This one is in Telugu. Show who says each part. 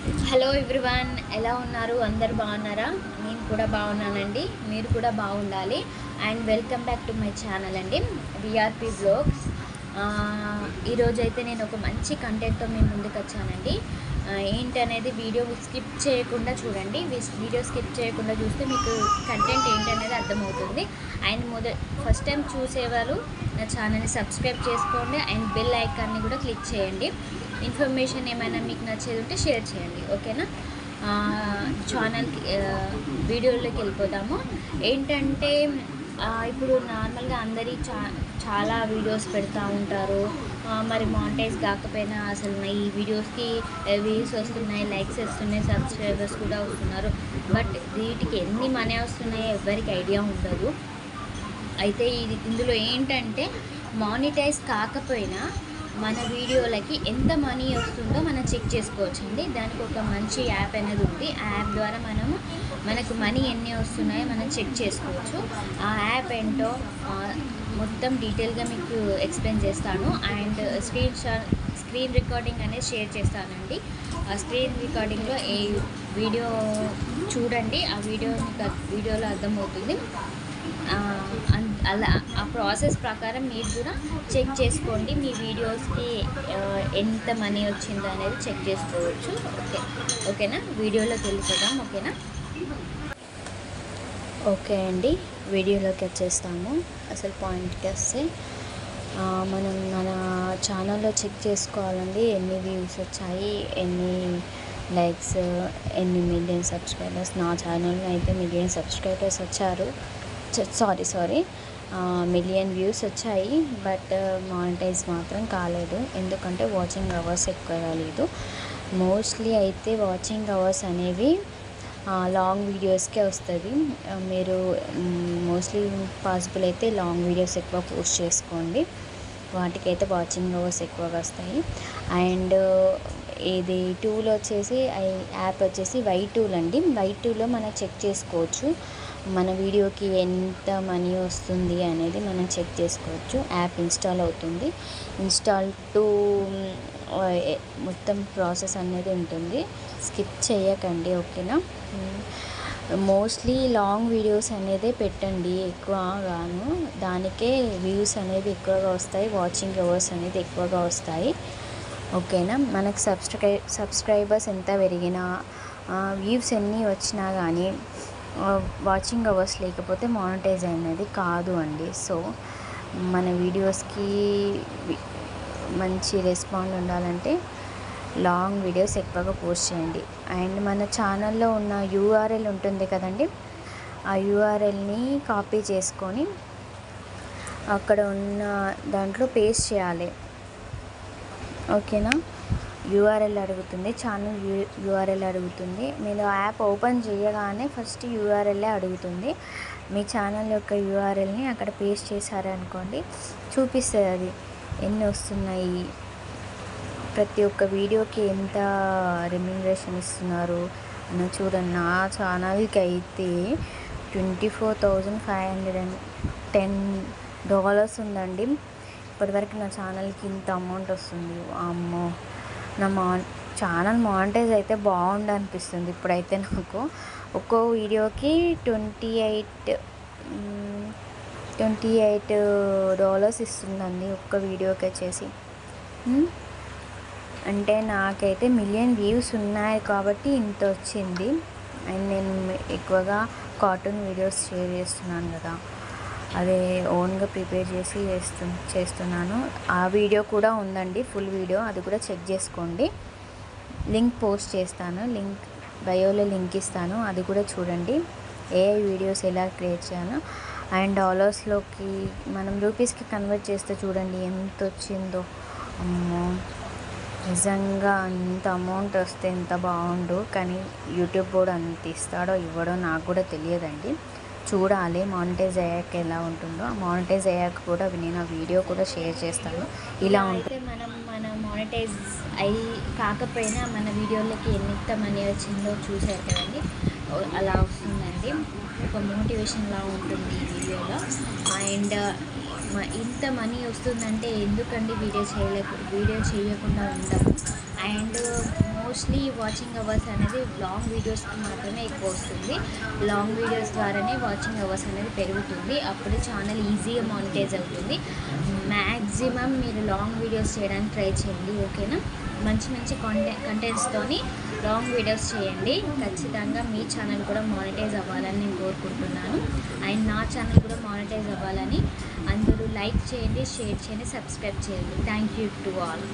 Speaker 1: హలో ఎవ్రీవన్, ఎలా ఉన్నారు? అందరు బాగున్నారా? నేను కూడా బాగున్నానండి. మీరు కూడా బాగుండాలి. And welcome back to my channel అండి, విఆర్పి బ్లాగ్స్. ఈరోజైతే నేను ఒక మంచి కంటెంట్తో మీ ముందుకు వచ్చానండి. ఏంటనేది వీడియో స్కిప్ చేయకుండా చూడండి. వీడియో స్కిప్ చేయకుండా చూస్తే మీకు కంటెంట్ ఏంటనేది అర్థమవుతుంది. అండ్ ఫస్ట్ టైం చూసేవారు నా ఛానల్ని సబ్స్క్రైబ్ చేసుకోండి అండ్ బెల్ ఐకాన్ని కూడా క్లిక్ చేయండి. ఇన్ఫర్మేషన్ ఏమైనా మీకు నచ్చేది ఉంటే షేర్ చేయండి, ఓకేనా? ఛానల్కి వీడియోలోకి వెళ్ళిపోదాము. ఏంటంటే ఇప్పుడు నార్మల్గా అందరి చాలా వీడియోస్ పెడతా ఉంటారు. మరి మానిటైజ్ కాకపోయినా అసలు ఈ వీడియోస్కి వ్యూస్ వస్తున్నాయి, లైక్స్ వస్తున్నాయి, సబ్స్క్రైబర్స్ కూడా వస్తున్నారు. బట్ వీటికి ఎన్ని మనీ వస్తున్నాయో ఎవరికి ఐడియా ఉండదు. అయితే ఇందులో ఏంటంటే మానిటైజ్ కాకపోయినా మన వీడియోలకి ఎంత మనీ వస్తుందో మనం చెక్ చేసుకోవచ్చండి. దానికి ఒక మంచి యాప్ అనేది ఉంది. ఆ యాప్ ద్వారా మనకు మనీ ఎన్ని వస్తున్నాయో మనం చెక్ చేసుకోవచ్చు. ఆ యాప్ ఏంటో మొత్తం డీటెయిల్గా మీకు ఎక్స్ప్లెయిన్ చేస్తాను. అండ్ స్క్రీన్ రికార్డింగ్ అనేది షేర్ చేస్తానండి. ఆ స్క్రీన్ రికార్డింగ్లో ఏ వీడియో చూడండి, ఆ వీడియోలో అర్థమవుతుంది. అలా ఆ ప్రాసెస్ ప్రకారం మీరు కూడా చెక్ చేసుకోండి. మీ వీడియోస్కి ఎంత మనీ వచ్చిందో అనేది చెక్ చేసుకోవచ్చు. ఓకేనా? వీడియోలోకి వెళ్ళిపోదాం. ఓకే అండి, వీడియోలోకి వచ్చేస్తాము. అసలు పాయింట్కి వస్తే మనం మన ఛానల్లో చెక్ చేసుకోవాలండి. ఎన్ని వ్యూస్ వచ్చాయి, ఎన్ని లైక్స్, ఎన్ని మిలియన్ సబ్స్క్రైబర్స్. నా ఛానల్లో అయితే మిలియన్ సబ్స్క్రైబర్స్ వచ్చారు. సారీ మిలియన్ వ్యూస్ వచ్చాయి. బట్ మానిటైజ్ మాత్రం కాలేదు. ఎందుకంటే వాచింగ్ అవర్స్ ఎక్కువ రాలేదు. మోస్ట్లీ అయితే వాచింగ్ అవర్స్ అనేవి లాంగ్ వీడియోస్కే వస్తుంది. మీరు మోస్ట్లీ పాసిబుల్ అయితే లాంగ్ వీడియోస్ ఎక్కువ పోస్ట్ చేసుకోండి. వాటికైతే వాచింగ్ అవర్స్ ఎక్కువగా వస్తాయి. అండ్ ఇది టూల్ వచ్చేసి యాప్ వచ్చేసి వై2 అండి. వై2లో మనం చెక్ చేసుకోవచ్చు మన వీడియోకి ఎంత మనీ వస్తుంది అనేది మనం చెక్ చేసుకోవచ్చు. యాప్ ఇన్స్టాల్ అవుతుంది. ఇన్స్టాల్ టు మొత్తం ప్రాసెస్ అనేది ఉంటుంది. స్కిప్ చేయకండి, ఓకేనా? మోస్ట్లీ లాంగ్ వీడియోస్ అనేది పెట్టండి ఎక్కువగాను. దానికే వ్యూస్ అనేది ఎక్కువగా వస్తాయి, వాచింగ్ అవర్స్ అనేది ఎక్కువగా వస్తాయి, ఓకేనా? మనకు సబ్స్క్రైబర్స్ ఎంత పెరిగినా, వ్యూస్ ఎన్ని వచ్చినా కానీ వాచింగ్ అవర్స్ లేకపోతే మానిటైజ్ అనేది కాదు అండి. సో మన వీడియోస్కి మంచి రెస్పాండ్ ఉండాలంటే లాంగ్ వీడియోస్ ఎక్కువగా పోస్ట్ చేయండి. అండ్ మన ఛానల్లో ఉన్న యూఆర్ఎల్ ఉంటుంది కదండి, ఆ యూఆర్ఎల్ని కాపీ చేసుకొని అక్కడ ఉన్న దాంట్లో పేస్ట్ చేయాలి, ఓకేనా? యూఆర్ఎల్ అడుగుతుంది, ఛానల్ యూఆర్ఎల్ అడుగుతుంది. మీరు యాప్ ఓపెన్ చేయగానే ఫస్ట్ యూఆర్ఎల్లే అడుగుతుంది. మీ ఛానల్ యొక్క యూఆర్ఎల్ని అక్కడ పేస్ట్ చేశారనుకోండి, చూపిస్తుంది అది ఎన్ని వస్తున్నాయి, ప్రతి ఒక్క వీడియోకి ఎంత రెమ్యూనరేషన్ ఇస్తున్నారు అని చూడండి. నా ఛానల్కి అయితే $24,510 ఉందండి. ఇప్పటివరకు నా ఛానల్కి ఇంత అమౌంట్ వస్తుంది. అమ్మో, నా ఛానల్ మానిటైజ్ అయితే బాగుండు అనిపిస్తుంది ఇప్పుడైతే నాకు. ఒక్కో వీడియోకి $28 ఇస్తుందండి ఒక్క వీడియోకి వచ్చేసి. అంటే నాకైతే మిలియన్ వ్యూస్ ఉన్నాయి కాబట్టి ఇంత వచ్చింది. అండ్ నేను ఎక్కువగా కార్టూన్ వీడియోస్ షేర్ చేస్తున్నాను కదా, అదే ఓన్గా ప్రిపేర్ చేసి చేస్తున్నాను. ఆ వీడియో కూడా ఉందండి, ఫుల్ వీడియో, అది కూడా చెక్ చేసుకోండి. లింక్ పోస్ట్ చేస్తాను, లింక్ బయోలో లింక్ ఇస్తాను, అది కూడా చూడండి. ఏఐ వీడియోస్ ఎలా క్రియేట్ చేయాలో. అండ్ డాలర్స్లోకి మనం రూపీస్కి కన్వర్ట్ చేస్తే చూడండి ఎంత వచ్చిందో. అమ్మో, నిజంగా అంత అమౌంట్ వస్తే ఎంత బాగుండు. కానీ యూట్యూబ్ కూడా అంత ఇస్తాడో ఇవ్వడో నాకు కూడా తెలియదండి. చూడాలి మానిటైజ్ అయ్యాక ఎలా ఉంటుందో. మానిటైజ్ అయ్యాక కూడా నేను ఆ వీడియో కూడా షేర్ చేస్తాను. ఇలా ఉంటే మన మానిటైజ్ కాకపోయినా మన వీడియోలకి ఎంత మనీ వచ్చిందో చూసారు కదండి, అలా వస్తుందండి. ఒక మోటివేషన్లా ఉంటుంది ఈ వీడియోలో. అండ్ ఇంత మనీ వస్తుందంటే ఎందుకండి వీడియో చేయకుండా ఉంటాము. అండ్ మోస్ట్లీ వాచింగ్ అవర్స్ అనేది లాంగ్ వీడియోస్కి మాత్రమే ఎక్కువ వస్తుంది. లాంగ్ వీడియోస్ ద్వారానే వాచింగ్ అవర్స్ అనేది పెరుగుతుంది. అప్పుడు ఛానల్ ఈజీగా మానిటైజ్ అవుతుంది. మ్యాక్సిమం మీరు లాంగ్ వీడియోస్ చేయడానికి ట్రై చేయండి, ఓకేనా. మంచి మంచి కంటెంట్స్తోని లాంగ్ వీడియోస్ చేయండి. ఖచ్చితంగా మీ ఛానల్ కూడా మానిటైజ్ అవ్వాలని నేను కోరుకుంటున్నాను. అండ్ నా ఛానల్ కూడా మానిటైజ్ అవ్వాలని అందరూ లైక్ చేయండి, షేర్ చేయండి, సబ్స్క్రైబ్ చేయండి. Thank you to all.